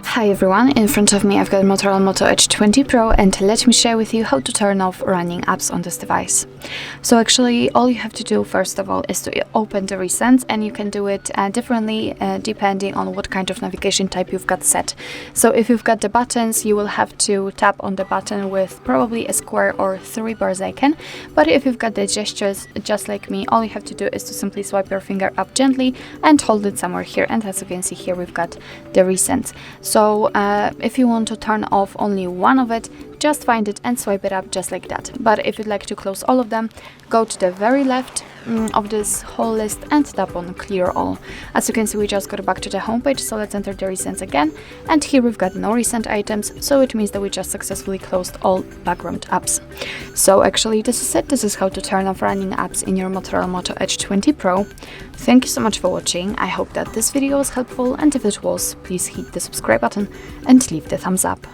Hi everyone, in front of me I've got Motorola Moto Edge 20 Pro, and let me share with you how to turn off running apps on this device. So actually all you have to do first of all is to open the recents, and you can do it differently depending on what kind of navigation type you've got set. So if you've got the buttons, you will have to tap on the button with probably a square or 3 bars icon, but if you've got the gestures just like me, all you have to do is to simply swipe your finger up gently and hold it somewhere here, and as you can see here we've got the recents. So if you want to turn off only one of it, just find it and swipe it up just like that. But if you'd like to close all of them, go to the very left of this whole list and tap on clear all. As you can see, we just got back to the home page, so let's enter the recents again, and here we've got no recent items, so it means that we just successfully closed all background apps. So actually this is it. This is how to turn off running apps in your Motorola Moto Edge 20 Pro. Thank you so much for watching. I hope that this video was helpful, and if it was, please hit the subscribe button and leave the thumbs up.